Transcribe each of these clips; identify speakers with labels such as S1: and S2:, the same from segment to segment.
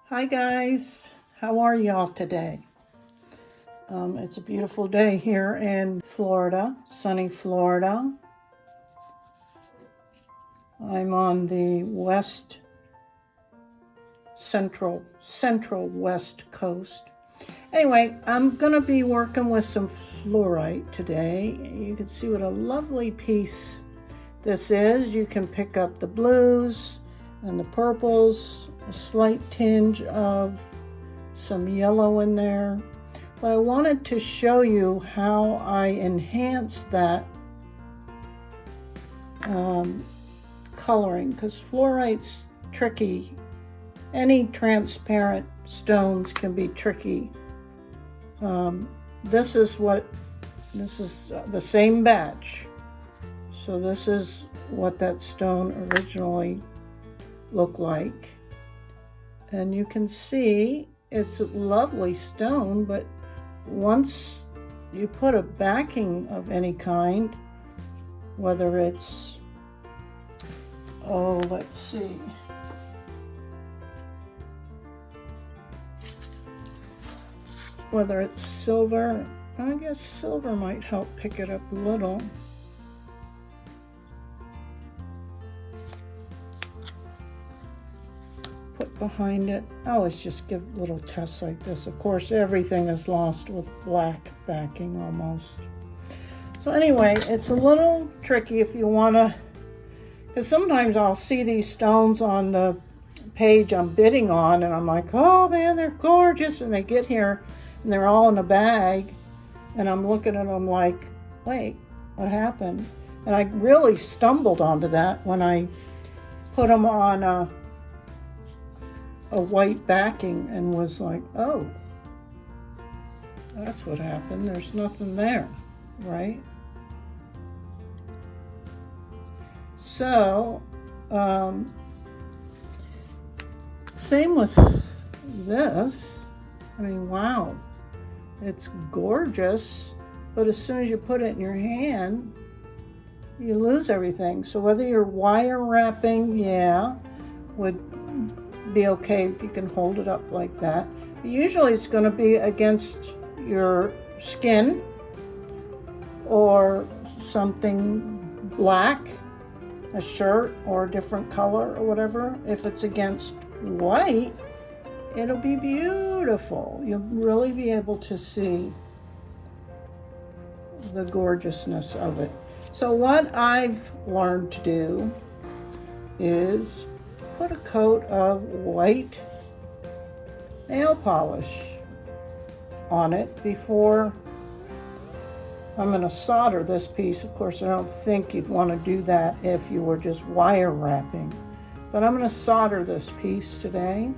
S1: Hi guys, how are y'all today? It's a beautiful day here in Florida, sunny Florida. I'm on the central west coast. Anyway, I'm gonna be working with some fluorite today. You can see what a lovely piece this is. You can pick up the blues and the purples, a slight tinge of some yellow in there. But I wanted to show you how I enhance that coloring, because fluorite's tricky. Any transparent stones can be tricky. This is the same batch. So this is what that stone originally looked like. And you can see it's a lovely stone, but once you put a backing of any kind, whether it's, let's see, whether it's silver, I guess silver might help pick it up a little. Put behind it. I always just give little tests like this. Of course, everything is lost with black backing almost. So anyway, it's a little tricky if you want to, because sometimes I'll see these stones on the page I'm bidding on, and I'm like, oh man, they're gorgeous, and they get here and they're all in a bag, and I'm looking at them like, wait, what happened? And I really stumbled onto that when I put them on a white backing and was like, oh, that's what happened. There's nothing there, right? So, same with this. I mean, wow, it's gorgeous, but as soon as you put it in your hand, you lose everything. So whether you're wire wrapping, would be okay if you can hold it up like that. Usually it's going to be against your skin or something black, a shirt or a different color or whatever. If it's against white, it'll be beautiful. You'll really be able to see the gorgeousness of it. So what I've learned to do is put a coat of white nail polish on it before I'm going to solder this piece. Of course, I don't think you'd want to do that if you were just wire wrapping, but I'm going to solder this piece today.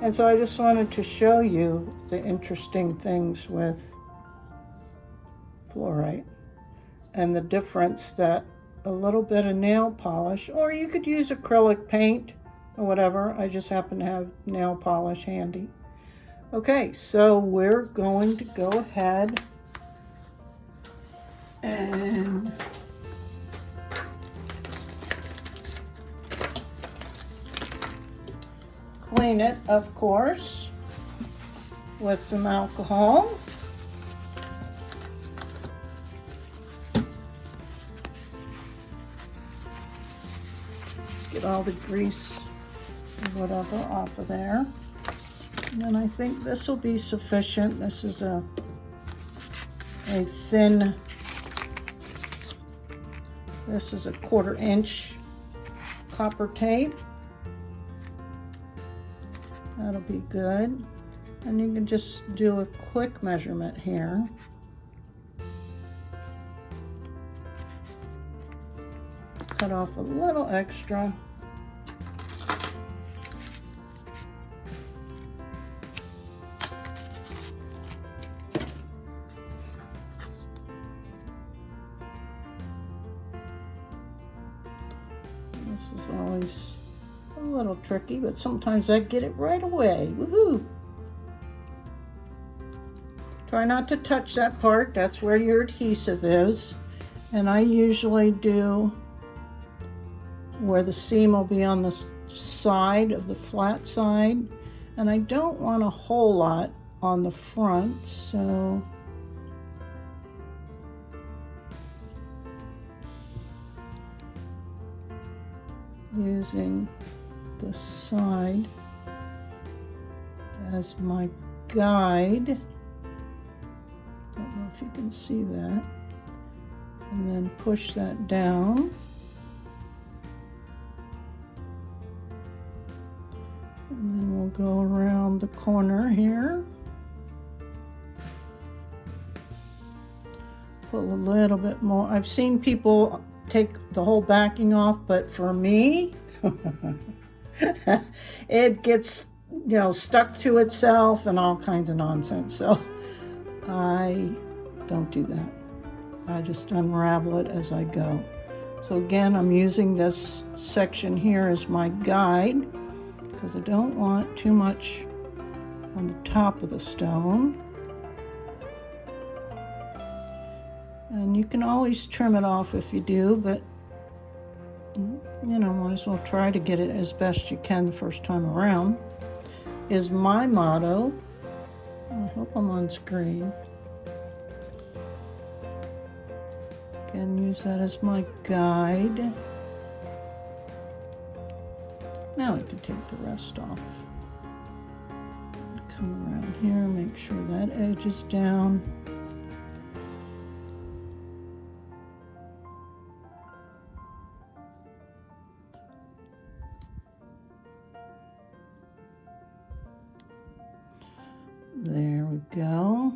S1: And so I just wanted to show you the interesting things with fluorite and the difference that a little bit of nail polish, or you could use acrylic paint or whatever. I just happen to have nail polish handy. Okay, so we're going to go ahead and clean it, of course, with some alcohol. Get all the grease and whatever off of there. And then I think this will be sufficient. This is a thin, this is a 1/4 inch copper tape. That'll be good. And you can just do a quick measurement here. Cut off a little extra. This is always a little tricky, but sometimes I get it right away. Woohoo! Try not to touch that part. That's where your adhesive is. And I usually do where the seam will be on the side of the flat side. And I don't want a whole lot on the front, so using the side as my guide. Don't know if you can see that. And then push that down. And then we'll go around the corner here. Put a little bit more. I've seen people take the whole backing off, but for me, it gets, you know, stuck to itself and all kinds of nonsense. So I don't do that. I just unravel it as I go. So again, I'm using this section here as my guide because I don't want too much on the top of the stone. And you can always trim it off if you do, but you know, might as well try to get it as best you can the first time around, is my motto. I hope I'm on screen. Again, use that as my guide. Now I can take the rest off. Come around here, make sure that edge is down. There we go.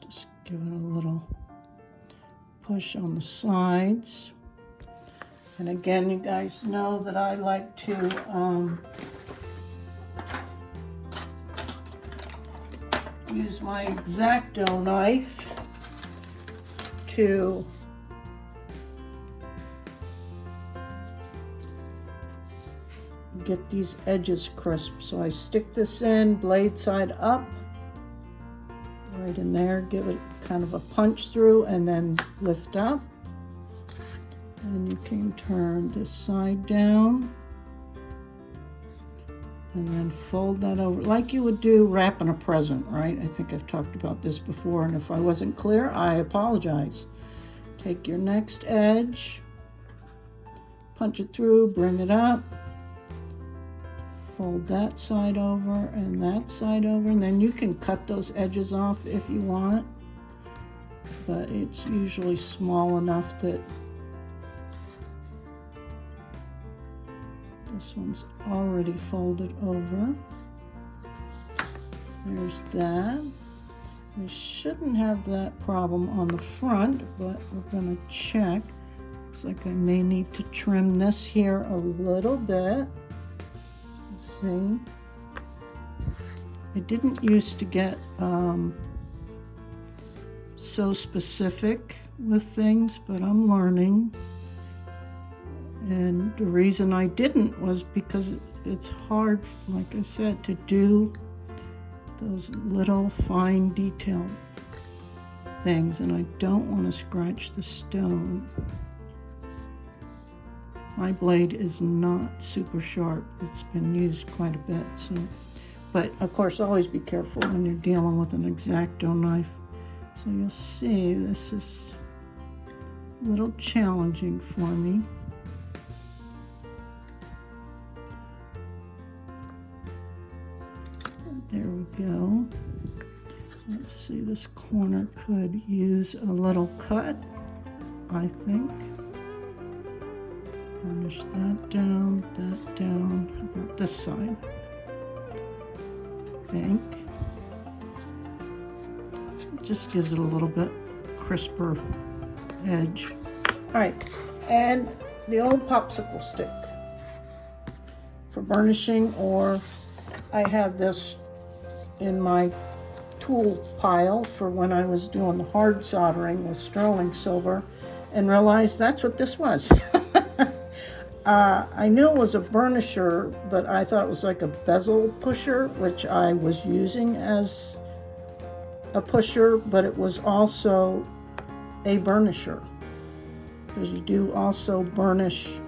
S1: Just give it a little push on the sides. And again, you guys know that I like to use my X-Acto knife to get these edges crisp. So I stick this in, blade side up, right in there, give it kind of a punch through and then lift up. And you can turn this side down and then fold that over like you would do wrapping a present, right? I think I've talked about this before, and if I wasn't clear, I apologize. Take your next edge, punch it through, bring it up, fold that side over and that side over, and then you can cut those edges off if you want, but it's usually small enough that this one's already folded over. There's that. We shouldn't have that problem on the front, but we're going to check. Looks like I may need to trim this here a little bit. Let's see. I didn't used to get so specific with things, but I'm learning. And the reason I didn't was because it's hard, like I said, to do those little fine detail things, and I don't want to scratch the stone. My blade is not super sharp. It's been used quite a bit, so. But of course, always be careful when you're dealing with an X-Acto knife. So you'll see this is a little challenging for me. There we go. Let's see, this corner could use a little cut, I think. Burnish that down. How about this side? I think. It just gives it a little bit crisper edge. All right, and the old popsicle stick for burnishing, or I have this in my tool pile for when I was doing the hard soldering with sterling silver, and realized that's what this was. I knew it was a burnisher, but I thought it was like a bezel pusher, which I was using as a pusher, but it was also a burnisher, because you do also burnish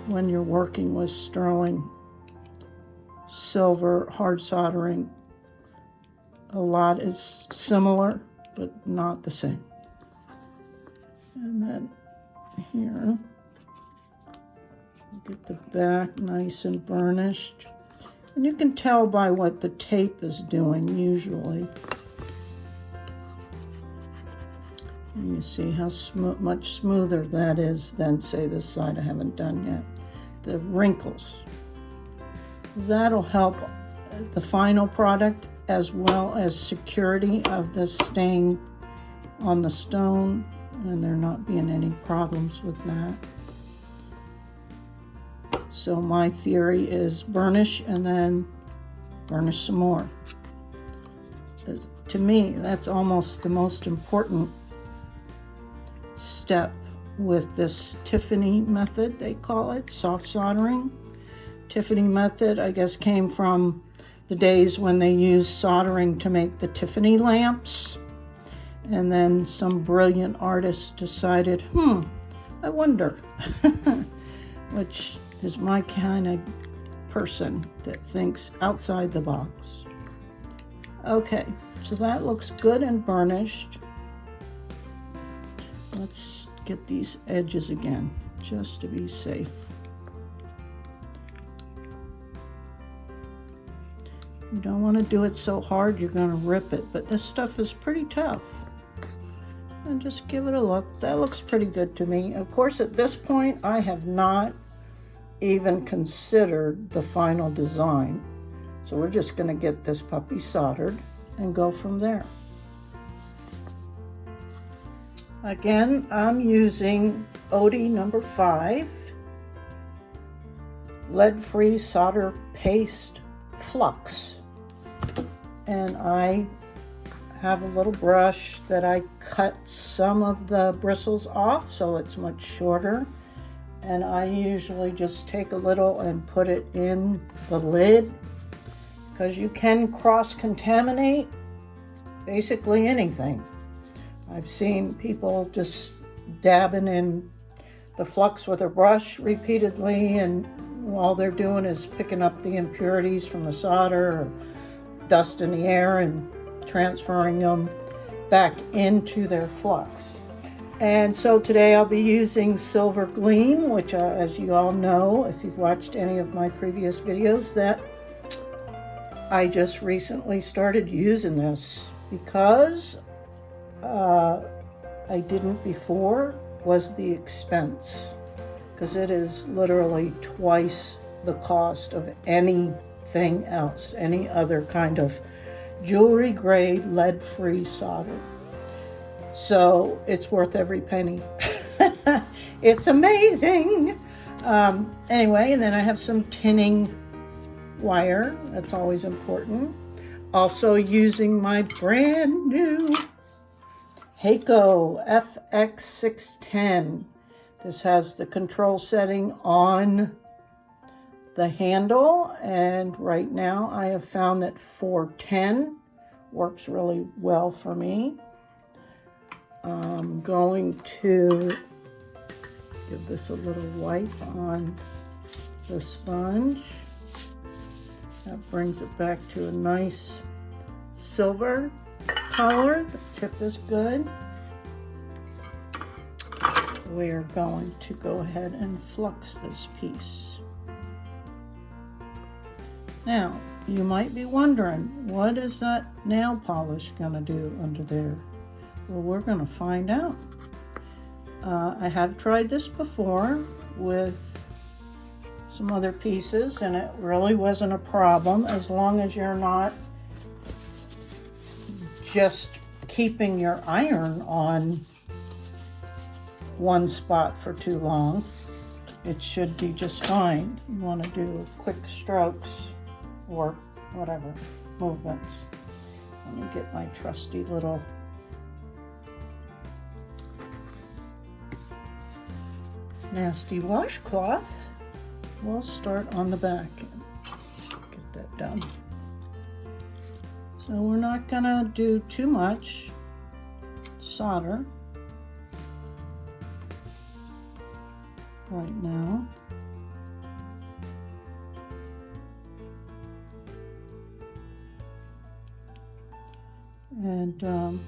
S1: when you're working with sterling silver hard soldering. A lot is similar, but not the same. And then here, get the back nice and burnished. And you can tell by what the tape is doing usually. And you see how much smoother that is than, say, this side I haven't done yet. The wrinkles. That'll help the final product as well as security of this staying on the stone and there not being any problems with that. So my theory is burnish and then burnish some more. To me, that's almost the most important step with this Tiffany method, they call it, soft soldering. Tiffany method, I guess, came from the days when they used soldering to make the Tiffany lamps. And then some brilliant artist decided, I wonder, which is my kind of person that thinks outside the box. Okay, so that looks good and burnished. Let's get these edges again, just to be safe. You don't want to do it so hard you're going to rip it, but this stuff is pretty tough. And just give it a look. That looks pretty good to me. Of course, at this point, I have not even considered the final design. So we're just going to get this puppy soldered and go from there. Again, I'm using Oatey No. 5 lead-free solder paste flux. And I have a little brush that I cut some of the bristles off so it's much shorter. And I usually just take a little and put it in the lid because you can cross-contaminate basically anything. I've seen people just dabbing in the flux with a brush repeatedly, and all they're doing is picking up the impurities from the solder or dust in the air and transferring them back into their flux. And so today I'll be using Silver Gleam, which as you all know, if you've watched any of my previous videos, that I just recently started using this because I didn't before, was the expense, because it is literally twice the cost of anything else, any other kind of jewelry grade lead-free solder. So it's worth every penny. It's amazing. Anyway, and then I have some tinning wire. That's always important. Also using my brand new Heiko FX610. This has the control setting on the handle, and right now I have found that 410 works really well for me. I'm going to give this a little wipe on the sponge. That brings it back to a nice silver color. The tip is good. We're going to go ahead and flux this piece. Now, you might be wondering, what is that nail polish going to do under there? Well, we're going to find out. I have tried this before with some other pieces, and it really wasn't a problem as long as you're not just keeping your iron on one spot for too long. It should be just fine. You want to do quick strokes or whatever movements. Let me get my trusty little nasty washcloth. We'll start on the back and get that done. So we're not gonna do too much solder right now. And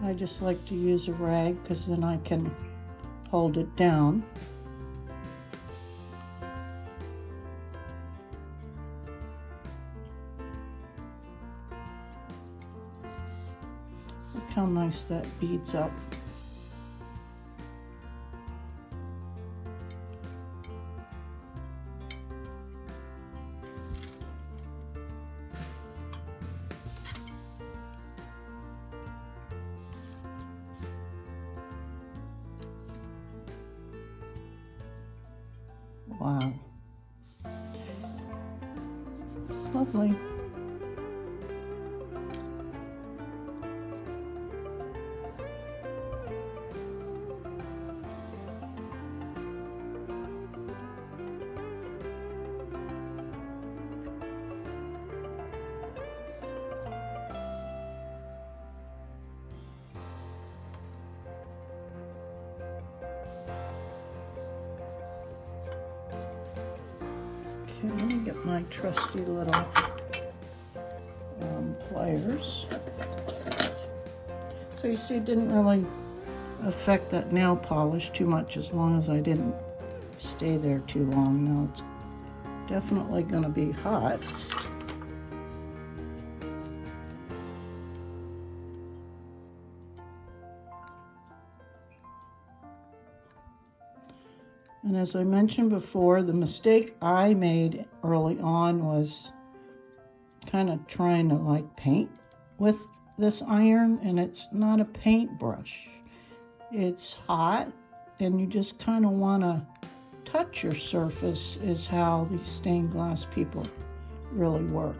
S1: I just like to use a rag because then I can hold it down. Look how nice that beads up. Wow. Lovely. Okay, let me get my trusty little pliers. So you see, it didn't really affect that nail polish too much as long as I didn't stay there too long. Now it's definitely going to be hot. And as I mentioned before, the mistake I made early on was kind of trying to like paint with this iron, and it's not a paintbrush. It's hot, and you just kind of want to touch your surface is how these stained glass people really work.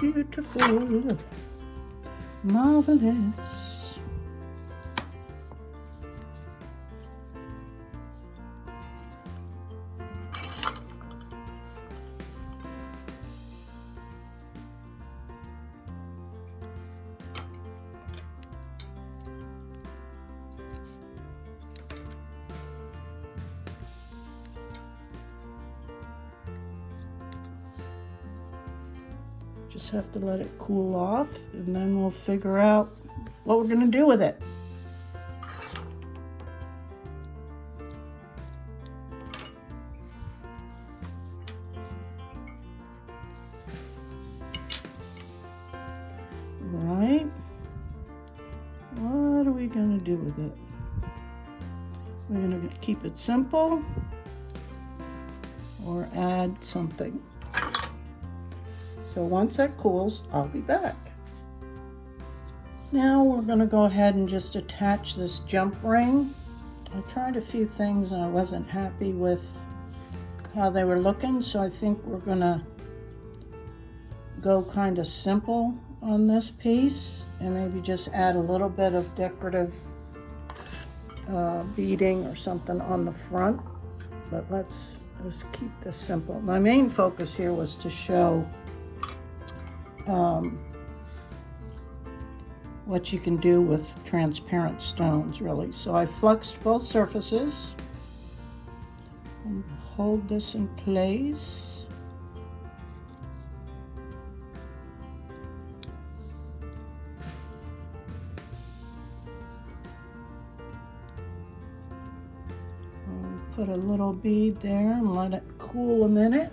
S1: Beautiful, marvelous. Just have to let it cool off, and then we'll figure out what we're going to do with it. Right? What are we going to do with it? We're going to keep it simple or add something. So once that cools, I'll be back. Now we're going to go ahead and just attach this jump ring. I tried a few things and I wasn't happy with how they were looking, so I think we're going to go kind of simple on this piece and maybe just add a little bit of decorative beading or something on the front. But let's just keep this simple. My main focus here was to show what you can do with transparent stones, really. So I fluxed both surfaces and hold this in place. And put a little bead there and let it cool a minute.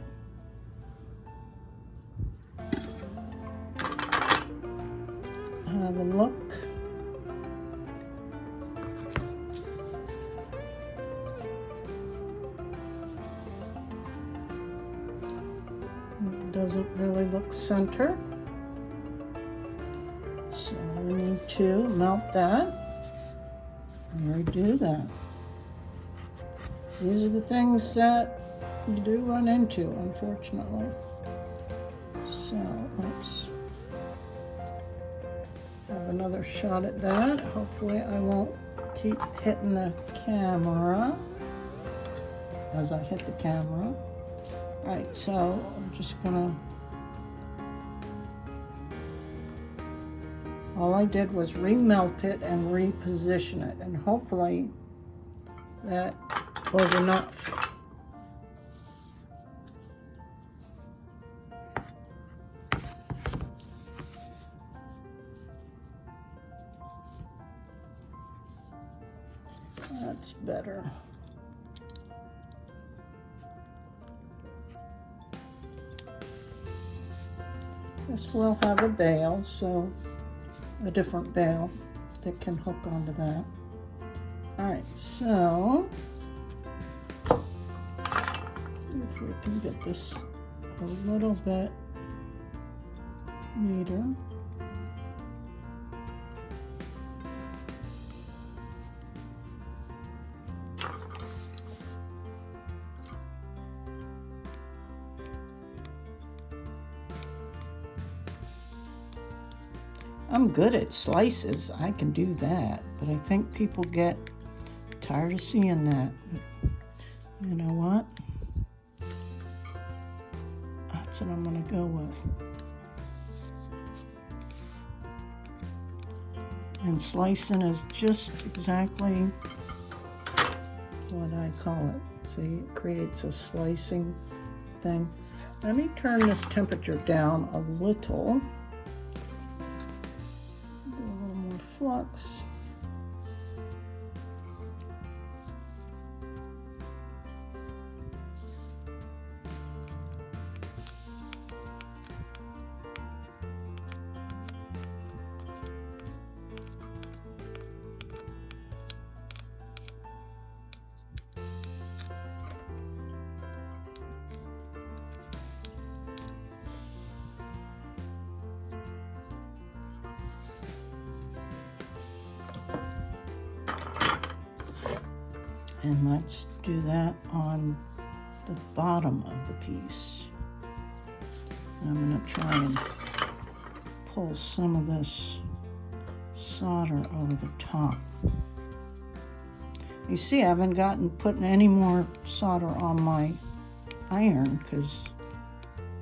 S1: Have a look. It doesn't really look center, so we need to melt that. We do that. These are the things that you do run into, unfortunately. So let's have another shot at that. Hopefully I won't keep hitting the camera as I hit the camera. Alright, so I'm just gonna, all I did was remelt it and reposition it, and hopefully that was enough. That's better. This will have a bail, so a different bail that can hook onto that. All right, so if we can get this a little bit neater. I'm good at slices, I can do that, but I think people get tired of seeing that. But you know what? That's what I'm gonna go with. And slicing is just exactly what I call it. See, it creates a slicing thing. Let me turn this temperature down a little. Flux. And let's do that on the bottom of the piece. I'm going to try and pull some of this solder over the top. You see, I haven't putting any more solder on my iron because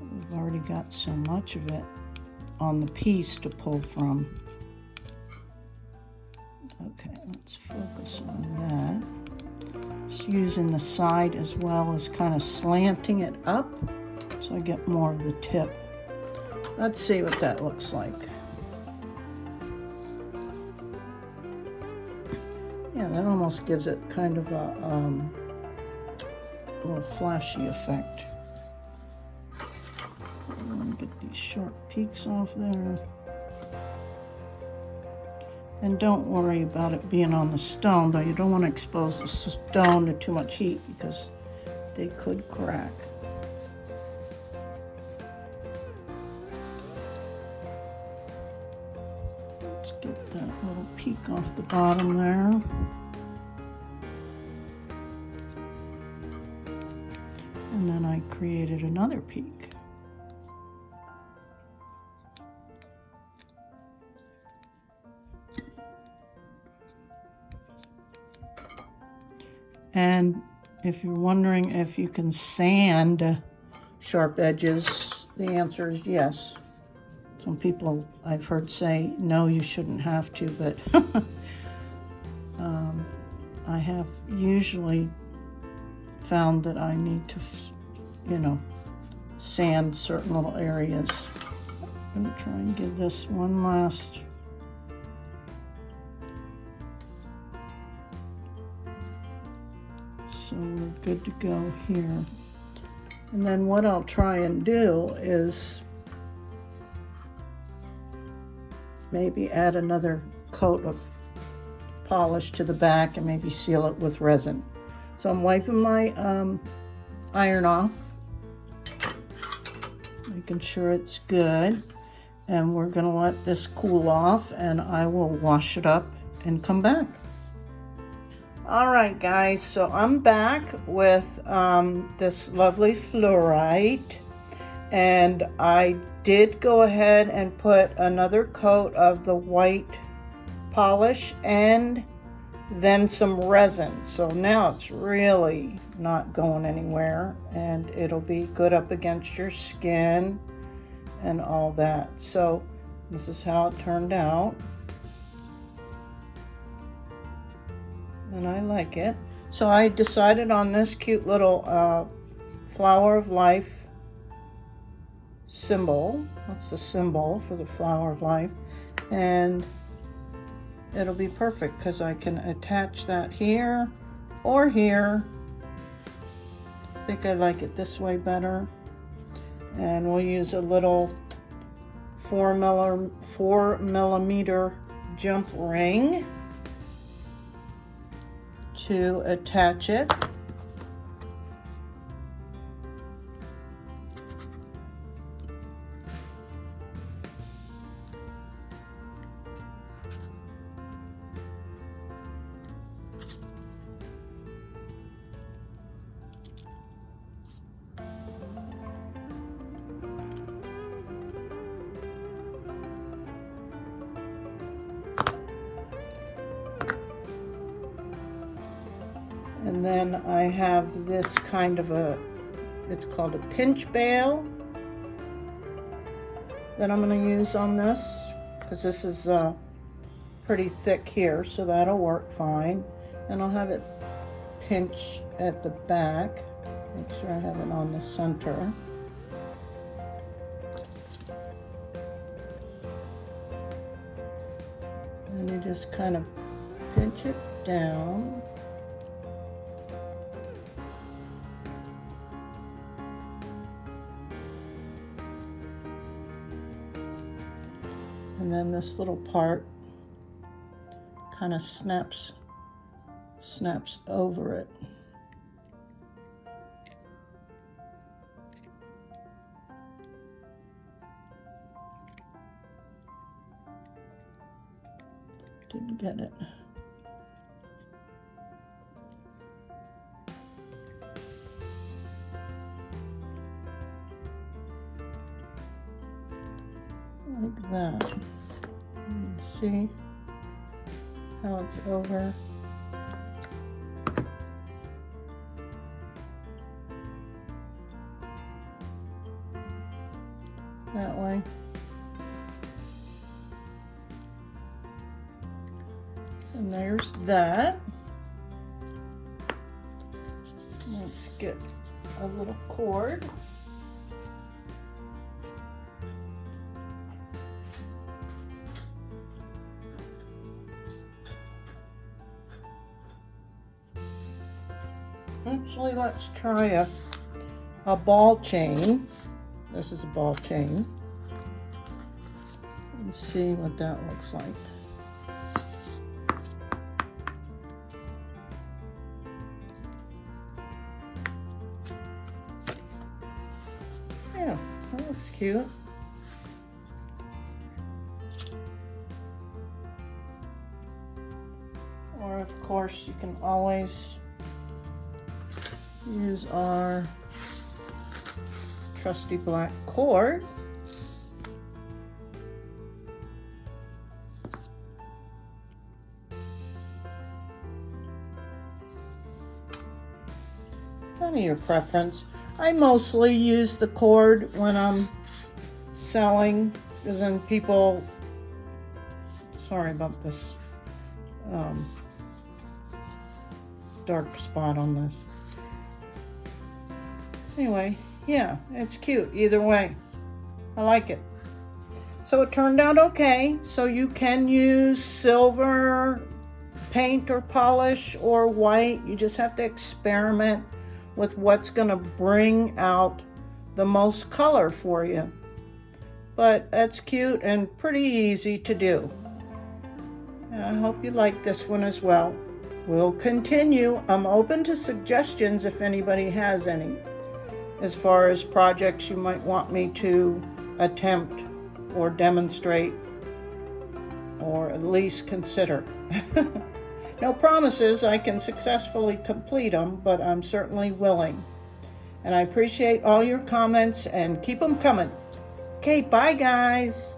S1: we've already got so much of it on the piece to pull from. Okay, let's focus on that. Just using the side as well as kind of slanting it up so I get more of the tip. Let's see what that looks like. Yeah, that almost gives it kind of a little flashy effect. I'm gonna get these sharp peaks off there. And don't worry about it being on the stone, though you don't want to expose the stone to too much heat because they could crack. Let's get that little peak off the bottom there. And then I created another peak. And if you're wondering if you can sand sharp edges, the answer is yes. Some people I've heard say, no, you shouldn't have to, but I have usually found that I need to, you know, sand certain little areas. I'm gonna try and give this one last so we're good to go here. And then what I'll try and do is maybe add another coat of polish to the back and maybe seal it with resin. So I'm wiping my iron off, making sure it's good. And we're gonna let this cool off and I will wash it up and come back. All right, guys, so I'm back with this lovely fluorite, and I did go ahead and put another coat of the white polish and then some resin. So now it's really not going anywhere, and it'll be good up against your skin and all that. So this is how it turned out. And I like it. So I decided on this cute little flower of life symbol. That's the symbol for the flower of life. And it'll be perfect because I can attach that here or here. I think I like it this way better. And we'll use a little 4 millimeter jump ring to attach it. And then I have this kind of it's called a pinch bail that I'm going to use on this, because this is pretty thick here, so that'll work fine. And I'll have it pinch at the back. Make sure I have it on the center. And you just kind of pinch it down. And then this little part kind of snaps over it. Didn't get it. Like that. See how it's over. That way. And there's that. Let's get a little cord. Actually, let's try a ball chain. This is a ball chain. Let's see what that looks like. Yeah, that looks cute. Or of course, you can always use our trusty black cord. Kind of your preference. I mostly use the cord when I'm selling, because then people, sorry about this dark spot on this. Anyway, yeah, it's cute either way. I like it. So it turned out okay. So you can use silver paint or polish or white. You just have to experiment with what's going to bring out the most color for you. But that's cute and pretty easy to do. And I hope you like this one as well. We'll continue. I'm open to suggestions if anybody has any, as far as projects you might want me to attempt or demonstrate or at least consider. No promises I can successfully complete them, but I'm certainly willing. And I appreciate all your comments and keep them coming. Okay, bye guys.